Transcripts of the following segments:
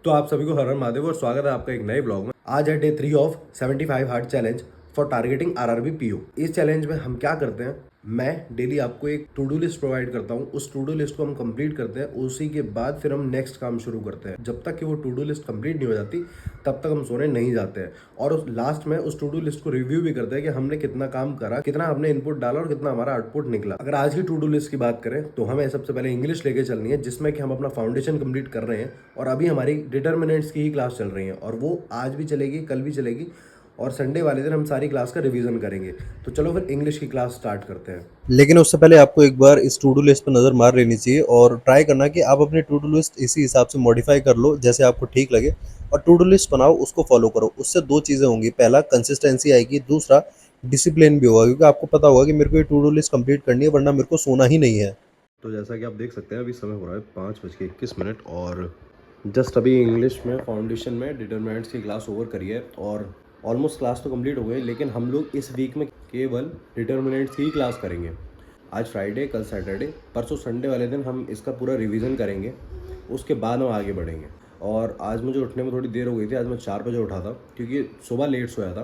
तो आप सभी को हर हर महादेव और स्वागत है आपका एक नए ब्लॉग में। आज है day 3 of 75 hard challenge for targeting RRB PO. इस चैलेंज में हम क्या करते हैं, मैं डेली आपको एक टू डू लिस्ट प्रोवाइड करता हूँ। उस टू डू लिस्ट को हम कंप्लीट करते हैं, उसी के बाद फिर हम नेक्स्ट काम शुरू करते हैं। जब तक कि वो टू डू लिस्ट कंप्लीट नहीं हो जाती तब तक हम सोने नहीं जाते हैं। और लास्ट में उस टू डू लिस्ट को रिव्यू भी करते हैं कि हमने कितना काम करा, कितना हमने इनपुट डाला और कितना हमारा आउटपुट निकला। अगर आज की टू डू लिस्ट की बात करें तो हमें सबसे पहले इंग्लिश लेके चलनी है, जिसमें कि हम अपना फाउंडेशन कंप्लीट कर रहे हैं। और अभी हमारी डिटर्मिनेंट्स की ही क्लास चल रही है और वो आज भी चलेगी, कल भी चलेगी और संडे वाले दिन हम सारी क्लास का रिवीजन करेंगे। तो चलो फिर इंग्लिश की क्लास स्टार्ट करते हैं। लेकिन उससे पहले आपको एक बार इस टू डू लिस्ट पर नज़र मार लेनी चाहिए और ट्राई करना कि आप अपनी टू डू लिस्ट इसी हिसाब से मॉडिफाई कर लो जैसे आपको ठीक लगे और टू डू लिस्ट बनाओ, उसको फॉलो करो। उससे दो चीज़ें होंगी, पहला कंसिस्टेंसी आएगी, दूसरा डिसिप्लिन भी होगा, क्योंकि आपको पता होगा कि मेरे को ये टू डू लिस्ट कंप्लीट करनी है वरना मेरे को सोना ही नहीं है। तो जैसा कि आप देख सकते हैं अभी समय हो रहा है 5:21 और जस्ट अभी इंग्लिश में फाउंडेशन में डिटरमिनेंट्स की क्लास ओवर करी है और ऑलमोस्ट क्लास तो कंप्लीट हो गई। लेकिन हम लोग इस वीक में केवल डिटरमिनेंट्स की ही क्लास करेंगे। आज फ्राइडे, कल सैटरडे, परसों संडे वाले दिन हम इसका पूरा रिवीजन करेंगे, उसके बाद हम आगे बढ़ेंगे। और आज मुझे उठने में थोड़ी देर हो गई थी। आज मैं 4 बजे उठा था क्योंकि सुबह लेट सोया था।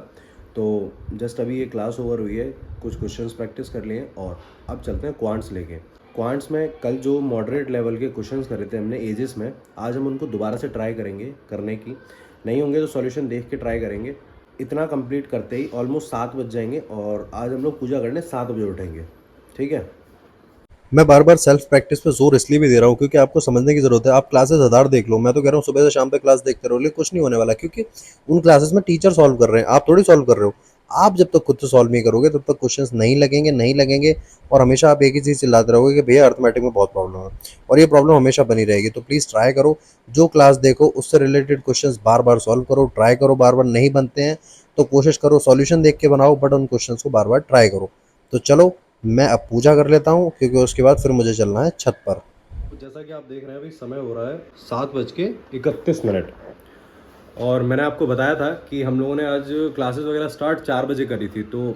तो जस्ट अभी ये क्लास ओवर हुई है, कुछ क्वेश्चंस प्रैक्टिस कर लिए और अब चलते हैं क्वांट्स लेके। क्वांट्स में कल जो मॉडरेट लेवल के क्वेश्चंस करे थे हमने एजेस में, आज हम उनको दोबारा से ट्राई करेंगे करने की। नहीं होंगे तो सॉल्यूशन देख के ट्राई करेंगे। इतना कंप्लीट करते ही ऑलमोस्ट 7 बज जाएंगे और आज हम लोग पूजा करने 7 बजे उठेंगे, ठीक है। मैं बार बार सेल्फ प्रैक्टिस पे जोर इसलिए भी दे रहा हूँ क्योंकि आपको समझने की जरूरत है। आप क्लासेस हज़ार देख लो, मैं तो कह रहा हूँ सुबह से शाम तक क्लास देखते रहो, लेकिन कुछ नहीं होने वाला, क्योंकि उन क्लासेस में टीचर सॉल्व कर रहे हैं, आप थोड़ी सॉल्व कर रहे हो। आप जब तक खुद से सॉल्व नहीं करोगे तब तक क्वेश्चंस नहीं लगेंगे और हमेशा आप एक ही चीज़ चिल्लाते रहोगे कि भैया अर्थमेटिक में बहुत प्रॉब्लम है, और ये प्रॉब्लम हमेशा बनी रहेगी। तो प्लीज़ ट्राई करो, जो क्लास देखो उससे रिलेटेड क्वेश्चंस बार बार सॉल्व करो, ट्राई करो। बार बार नहीं बनते हैं तो कोशिश करो सॉल्यूशन देख के बनाओ, बट उन क्वेश्चंस को बार बार ट्राई करो। तो चलो, मैं अब पूजा कर लेता हूँ क्योंकि उसके बाद फिर मुझे चलना है छत पर। तो जैसा कि आप देख रहे हैं अभी समय हो रहा है 7:31 और मैंने आपको बताया था कि हम लोगों ने आज क्लासेस वगैरह स्टार्ट 4 बजे करी थी। तो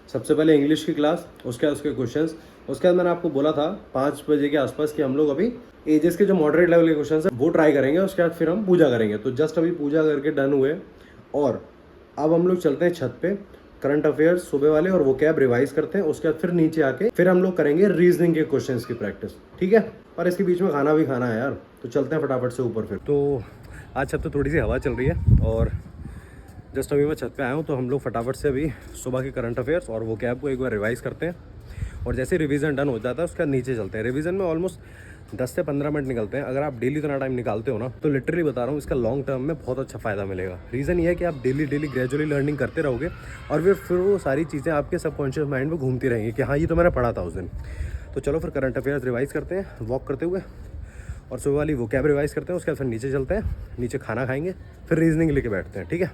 सबसे पहले इंग्लिश की क्लास, उसके बाद उसके क्वेश्चंस, उसके बाद मैंने आपको बोला था 5 बजे के आसपास कि हम लोग अभी एजेस के जो मॉडरेट लेवल के क्वेश्चंस हैं वो ट्राई करेंगे। उसके बाद फिर हम पूजा करेंगे। तो जस्ट अभी पूजा करके डन हुए और अब हम लोग चलते हैं छत पे, करंट अफेयर्स सुबह वाले और वो कैब रिवाइज करते हैं। उसके बाद फिर नीचे आके फिर हम लोग करेंगे रीजनिंग के क्वेश्चंस की प्रैक्टिस, ठीक है। और इसके बीच में खाना भी खाना है यार, तो चलते हैं फटाफट से ऊपर। फिर तो आज छत पे थोड़ी सी हवा चल रही है और जस्ट अभी मैं छत पे आया हूँ। तो हम लोग फटाफट से अभी सुबह के करंट अफेयर्स और वो कैब को एक बार रिवाइज करते हैं और जैसे रिवीजन डन हो जाता है उसके बाद नीचे चलते हैं। रिवीजन में ऑलमोस्ट 10 से 15 मिनट निकलते हैं। अगर आप डेली इतना टाइम निकालते हो ना तो लिटरली बता रहा हूँ इसका लॉन्ग टर्म में बहुत अच्छा फ़ायदा मिलेगा। रीज़न ये है कि आप डेली ग्रेजुअली लर्निंग करते रहोगे और फिर वो सारी चीज़ें आपके सबकॉन्शियस माइंड में घूमती रहेंगी कि हाँ ये तो मैंने पढ़ा था उस दिन। तो चलो फिर करंट अफेयर्स रिवाइज करते हैं वॉक करते हुए और सुबह वाली वो कैब रिवाइज करते हैं। उसके बाद फिर नीचे चलते हैं, नीचे खाना खाएंगे, फिर रीजनिंग लेके बैठते हैं, ठीक है।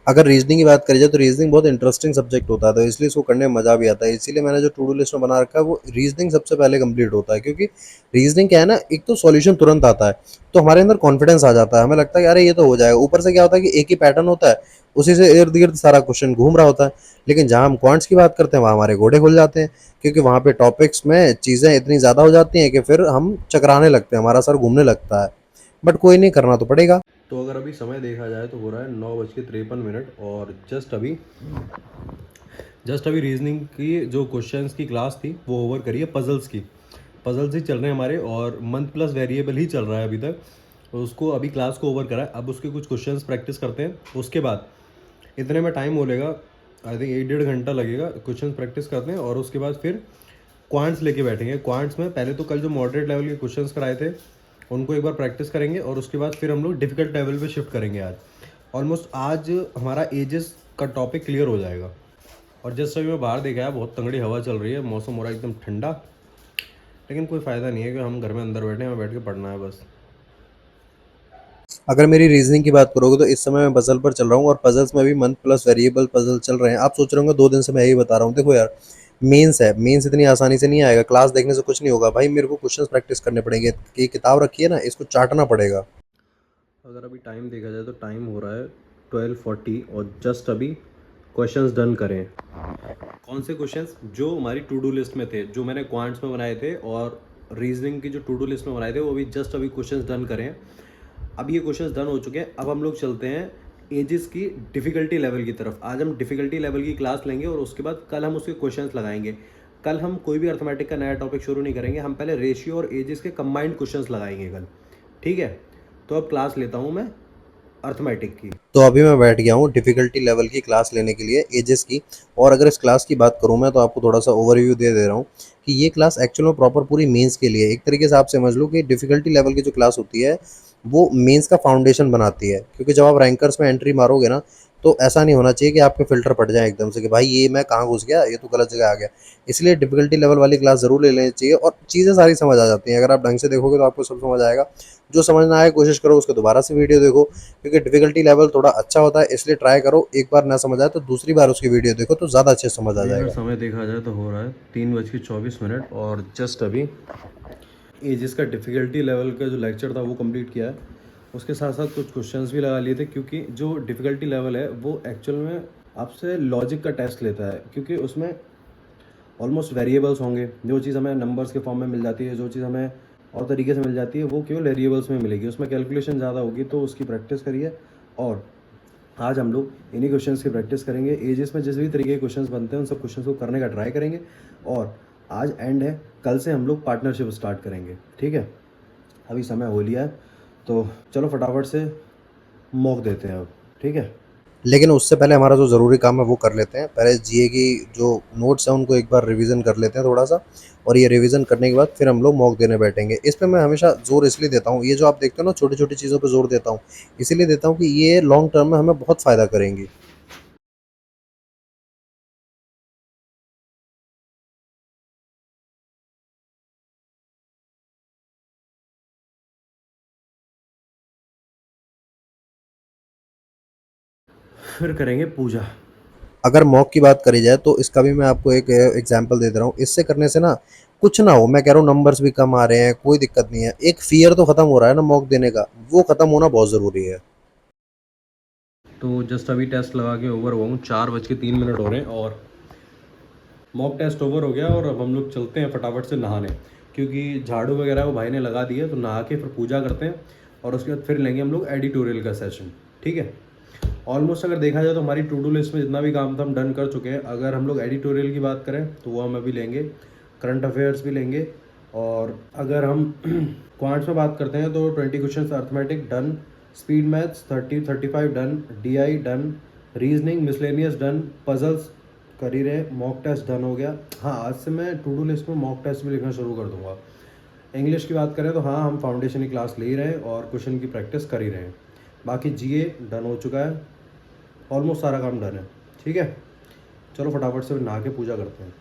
अगर रीजनिंग की बात करी जाए तो रीजनिंग बहुत इंटरेस्टिंग सब्जेक्ट होता है, तो इसलिए इसको करने में मज़ा भी आता है। इसीलिए मैंने जो टू डू लिस्ट में बना रखा है वो रीजनिंग सबसे पहले कंप्लीट होता है, क्योंकि रीजनिंग क्या है ना, एक तो सॉल्यूशन तुरंत आता है तो हमारे अंदर कॉन्फिडेंस आ जाता है, हमें लगता है कि अरे ये तो हो जाएगा। ऊपर से क्या होता है कि एक ही पैटर्न होता है, उसी से इर्द गिर्द सारा क्वेश्चन घूम रहा होता है। लेकिन जहाँ हम क्वांट्स की बात करते हैं वहाँ हमारे घोड़े खुल जाते हैं, क्योंकि वहाँ पे टॉपिक्स में चीज़ें इतनी ज़्यादा हो जाती हैं कि फिर हम चकराने लगते हैं, हमारा सर घूमने लगता है। बट कोई नहीं, करना तो पड़ेगा। तो अगर अभी समय देखा जाए तो हो रहा है 9:53 और जस्ट अभी रीजनिंग की जो क्वेश्चंस की क्लास थी वो ओवर करी है। पजल्स ही चल रहे हैं हमारे और मंथ प्लस वेरिएबल ही चल रहा है अभी तक। तो उसको अभी क्लास को ओवर करा है। अब उसके कुछ क्वेश्चंस प्रैक्टिस करते हैं, उसके बाद इतने में टाइम हो लेगा, आई थिंक 1-1.5 घंटा लगेगा। क्वेश्चन प्रैक्टिस करते हैं और उसके बाद फिर क्वांट्स लेके बैठेंगे। क्वांट्स में पहले तो कल जो मॉडरेट लेवल के क्वेश्चंस कराए थे उनको एक बार प्रैक्टिस करेंगे और उसके बाद फिर हम लोग डिफिकल्ट लेवल पे शिफ्ट करेंगे। आज हमारा एजेस का टॉपिक क्लियर हो जाएगा। और जैसे अभी मैं बाहर देखा है बहुत तगड़ी हवा चल रही है, मौसम हो रहा है एकदम ठंडा। लेकिन कोई फ़ायदा नहीं है कि हम घर में अंदर बैठे हैं, हमें बैठ के पढ़ना है बस। अगर मेरी रीजनिंग की बात करोगे तो इस समय मैं पजल पर चल रहा हूँ और पजल्स में भी मंथ प्लस वेरिएबल पजल चल रहे हैं। आप सोच रहे होंगे 2 दिन से मैं यही बता रहा हूँ। देखो यार, मेंस है, मेंस इतनी आसानी से नहीं आएगा, क्लास देखने से कुछ नहीं होगा भाई। मेरे को क्वेश्चंस प्रैक्टिस करने पड़ेंगे। ये किताब रखी है ना, इसको चाटना पड़ेगा। अगर अभी टाइम देखा जाए तो टाइम हो रहा है 12:40 और जस्ट अभी क्वेश्चंस डन करें। कौन से क्वेश्चंस? जो हमारी टू डू लिस्ट में थे, जो मैंने क्वांट्स में बनाए थे और रीजनिंग की जो टू डू लिस्ट में बनाए थे, वो भी जस्ट अभी क्वेश्चंस डन करें। अब ये क्वेश्चंस डन हो चुके हैं। अब हम लोग चलते हैं एजेस की डिफ़िकल्टी लेवल की तरफ। आज हम डिफ़िकल्टी लेवल की क्लास लेंगे और उसके बाद कल हम उसके क्वेश्चंस लगाएंगे। कल हम कोई भी अर्थमेटिक का नया टॉपिक शुरू नहीं करेंगे, हम पहले रेशियो और एजेस के कंबाइंड क्वेश्चंस लगाएंगे कल, ठीक है। तो अब क्लास लेता हूँ मैं अर्थमेटिक की। तो अभी मैं बैठ गया हूँ डिफ़िकल्टी लेवल की क्लास लेने के लिए एजेस की। और अगर इस क्लास की बात करूँ मैं तो आपको थोड़ा सा ओवरव्यू दे रहा हूँ कि ये क्लास एक्चुअल में प्रॉपर पूरी मेंस के लिए, एक तरीके से आप समझ लो कि डिफ़िकल्टी लेवल की जो क्लास होती है वो मेंस का फाउंडेशन बनाती है। क्योंकि जब आप रैंकर्स में एंट्री मारोगे ना, तो ऐसा नहीं होना चाहिए कि आपके फ़िल्टर पड़ जाए एकदम से कि भाई ये मैं कहाँ घुस गया, ये तो गलत जगह आ गया। इसलिए डिफ़िकल्टी लेवल वाली क्लास ज़रूर ले लेनी चाहिए और चीज़ें सारी समझ आ जाती हैं। अगर आप ढंग से देखोगे तो आपको सब समझ आएगा। जो समझ ना आए कोशिश करो उसको दोबारा से वीडियो देखो, क्योंकि डिफ़िकल्टी लेवल थोड़ा अच्छा होता है, इसलिए ट्राई करो। एक बार ना समझ आए तो दूसरी बार उसकी वीडियो देखो तो ज़्यादा अच्छे से समझ आ अभी अगर जाएगा। समय देखा जाए तो हो रहा है 3:24 और जस्ट अभी एजेस का डिफ़िकल्टी लेवल का जो लेक्चर था वो कंप्लीट किया है। उसके साथ साथ कुछ क्वेश्चंस भी लगा लिए थे, क्योंकि जो डिफ़िकल्टी लेवल है वो एक्चुअल में आपसे लॉजिक का टेस्ट लेता है, क्योंकि उसमें ऑलमोस्ट वेरिएबल्स होंगे। जो चीज़ हमें नंबर्स के फॉर्म में मिल जाती है, जो चीज़ हमें और तरीके से मिल जाती है, वो केवल वेरिएबल्स में मिलेगी। उसमें कैलकुलेशन ज़्यादा होगी, तो उसकी प्रैक्टिस करिए। और आज हम लोग इन्हीं क्वेश्चंस की प्रैक्टिस करेंगे। एजेस में जिस भी तरीके के क्वेश्चंस बनते हैं उन सब क्वेश्चंस को करने का ट्राई करेंगे। और आज एंड है, कल से हम लोग पार्टनरशिप स्टार्ट करेंगे, ठीक है। अभी समय हो लिया है, तो चलो फटाफट से मॉक देते हैं अब, ठीक है। लेकिन उससे पहले हमारा जो ज़रूरी काम है वो कर लेते हैं। पहले जीए की जो नोट्स हैं उनको एक बार रिवीजन कर लेते हैं थोड़ा सा। और ये रिवीजन करने के बाद फिर हम लोग मॉक देने बैठेंगे। इस पे मैं हमेशा ज़ोर इसलिए देता हूँ, ये जो आप देखते हो ना छोटी छोटी चीज़ों पे ज़ोर देता हूँ, इसीलिए देता हूँ कि ये लॉन्ग टर्म में हमें बहुत फ़ायदा करेंगी। फिर करेंगे पूजा। अगर मॉक की बात करी जाए तो इसका भी मैं आपको एक एग्जांपल दे रहा हूँ। इससे करने से ना कुछ ना हो, मैं कह रहा हूँ नंबर्स भी कम आ रहे हैं, कोई दिक्कत नहीं है। एक फ़ियर तो ख़त्म हो रहा है ना मॉक देने का, वो ख़त्म होना बहुत ज़रूरी है। तो जस्ट अभी टेस्ट लगा के ओवर हुआ हूँ, 4:03 हो रहे हैं और मॉक टेस्ट ओवर हो गया। और अब हम लोग चलते हैं फटाफट से नहाने, क्योंकि झाड़ू वगैरह वो भाई ने लगा दिया। तो नहा के फिर पूजा करते हैं और उसके बाद फिर लेंगे हम लोग एडिटोरियल का सेशन, ठीक है। ऑलमोस्ट अगर देखा जाए तो हमारी टू डू लिस्ट में जितना भी काम था हम डन कर चुके हैं। अगर हम लोग एडिटोरियल की बात करें तो वो हम अभी लेंगे, करंट अफेयर्स भी लेंगे। और अगर हम क्वांट्स में बात करते हैं तो 20 question arithmetic done, speed maths 30-35 done, DI done, reasoning miscellaneous done, puzzles कर ही रहे, मॉक टेस्ट डन हो गया। हाँ, आज से मैं टू डू लिस्ट में मॉक टेस्ट भी लिखना शुरू कर दूंगा। इंग्लिश की बात करें तो हाँ, हम फाउंडेशन की क्लास ले ही रहे हैं और क्वेश्चन की प्रैक्टिस कर ही रहे हैं। बाकी जीए डन हो चुका है, ऑलमोस्ट सारा काम डन है, ठीक है। चलो फटाफट से नहा के पूजा करते हैं।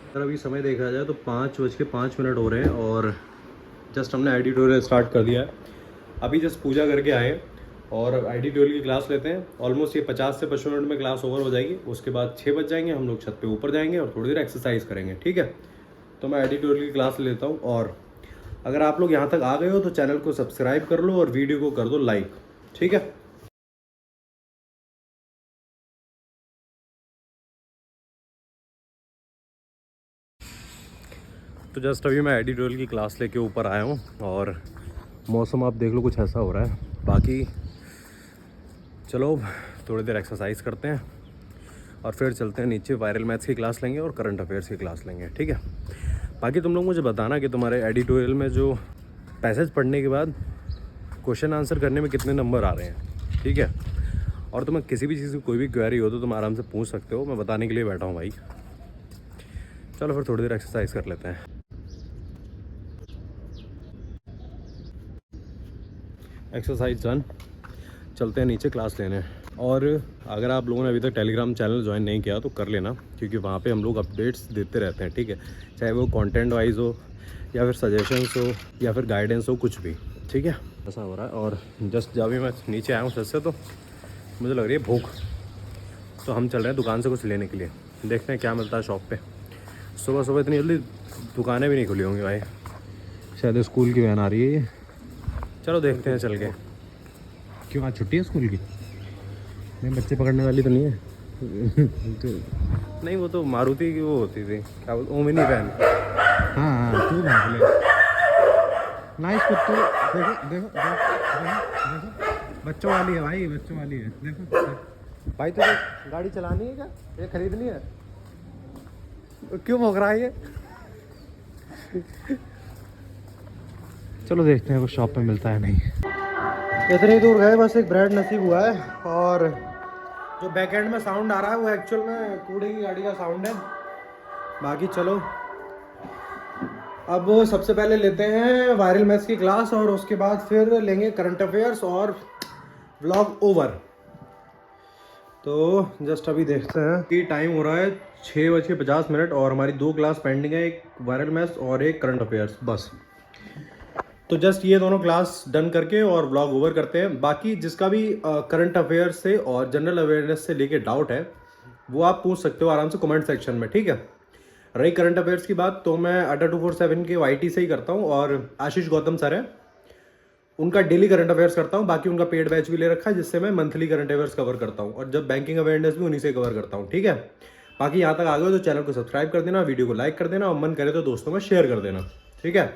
अगर अभी समय देखा जाए तो 5:05 हो रहे हैं और जस्ट हमने एडिटोरियल स्टार्ट कर दिया है। अभी जस्ट पूजा करके आए हैं और एडिटोरियल की क्लास लेते हैं। ऑलमोस्ट ये 50 से 55 मिनट में क्लास ओवर हो जाएगी। उसके बाद 6 बज जाएंगे, हम लोग छत पे ऊपर जाएंगे और थोड़ी देर एक्सरसाइज करेंगे, ठीक है। तो मैं एडिटोरियल की क्लास लेता हूँ। और अगर आप लोग यहाँ तक आ गए हो तो चैनल को सब्सक्राइब कर लो और वीडियो को कर दो लाइक, ठीक है। तो जस्ट अभी मैं एडिटोरियल की क्लास लेके ऊपर आया हूँ और मौसम आप देख लो कुछ ऐसा हो रहा है। बाकी चलो थोड़ी देर एक्सरसाइज करते हैं और फिर चलते हैं नीचे, वायरल मैथ्स की क्लास लेंगे और करंट अफेयर्स की क्लास लेंगे, ठीक है। बाकी तुम लोग मुझे बताना कि तुम्हारे एडिटोरियल में जो पैसेज पढ़ने के बाद क्वेश्चन आंसर करने में कितने नंबर आ रहे हैं, ठीक है। और तुम्हें किसी भी चीज़ की कोई भी क्वेरी हो तो तुम आराम से पूछ सकते हो, मैं बताने के लिए बैठा हूँ भाई। चलो फिर थोड़ी देर एक्सरसाइज कर लेते हैं। एक्सरसाइज डन, चलते हैं नीचे क्लास लेने। और अगर आप लोगों ने अभी तक टेलीग्राम चैनल ज्वाइन नहीं किया तो कर लेना, क्योंकि वहाँ पे हम लोग अपडेट्स देते रहते हैं, ठीक है। चाहे वो कंटेंट वाइज हो या फिर सजेशंस हो या फिर गाइडेंस हो, कुछ भी, ठीक है। ऐसा हो रहा है। और जस्ट जब भी मैं नीचे आया हूँ छत से तो मुझे लग रही है भूख। तो हम चल रहे हैं दुकान से कुछ लेने के लिए, देखते हैं क्या मिलता है शॉप पे। सुबह सुबह इतनी जल्दी दुकानें भी नहीं खुली होंगी भाई, शायद स्कूल की वैन आ रही है ये। चलो देखते हैं चल के। क्यों आज छुट्टी है स्कूल की? नहीं बच्चे पकड़ने वाली तो नहीं है। नहीं वो तो मारुति की वो होती थी, क्या बोलते, ओमिनी वैन। हाँ हाँ तू भाग ले। नाइस कुत्तू। देखो देखो देखो बच्चों वाली है भाई, बच्चों वाली है। देखो भाई तुझे गाड़ी चलानी है क्या? ये खरीदनी है? क्यों भौंक रहा है ये? चलो देखते हैं कुछ शॉप पे मिलता है नहीं। इतनी दूर गए, बस एक ब्रेड नसीब हुआ है। और जो बैक एंड में साउंड आ रहा है वो एक्चुअल में कूड़े की गाड़ी का साउंड है। बाकी चलो अब सबसे पहले लेते हैं वायरल मैथ्स की क्लास और उसके बाद फिर लेंगे करंट अफेयर्स और व्लॉग ओवर। तो जस्ट अभी देखते हैं कि टाइम हो रहा है 6:50 और हमारी 2 क्लास पेंडिंग है, एक वायरल मैथ्स और एक करंट अफेयर्स बस। तो जस्ट ये दोनों क्लास डन करके और व्लॉग ओवर करते हैं। बाकी जिसका भी करंट अफेयर्स से और जनरल अवेयरनेस से लेके डाउट है वो आप पूछ सकते हो आराम से कमेंट सेक्शन में, ठीक है। रही करंट अफेयर्स की बात तो मैं अड्डा 247 के YT से ही करता हूँ और आशीष गौतम सर है उनका डेली करंट अफेयर्स करता हूँ। बाकी उनका पेड बैच भी ले रखा है जिससे मैं मंथली करंट अफेयर्स कवर करता हूँ और जब बैंकिंग अवेयरनेस भी उन्हीं से कवर करता हूँ, ठीक है। बाकी यहाँ तक आ गए तो चैनल को सब्सक्राइब कर देना, वीडियो को लाइक कर देना और मन करे तो दोस्तों में शेयर कर देना, ठीक है।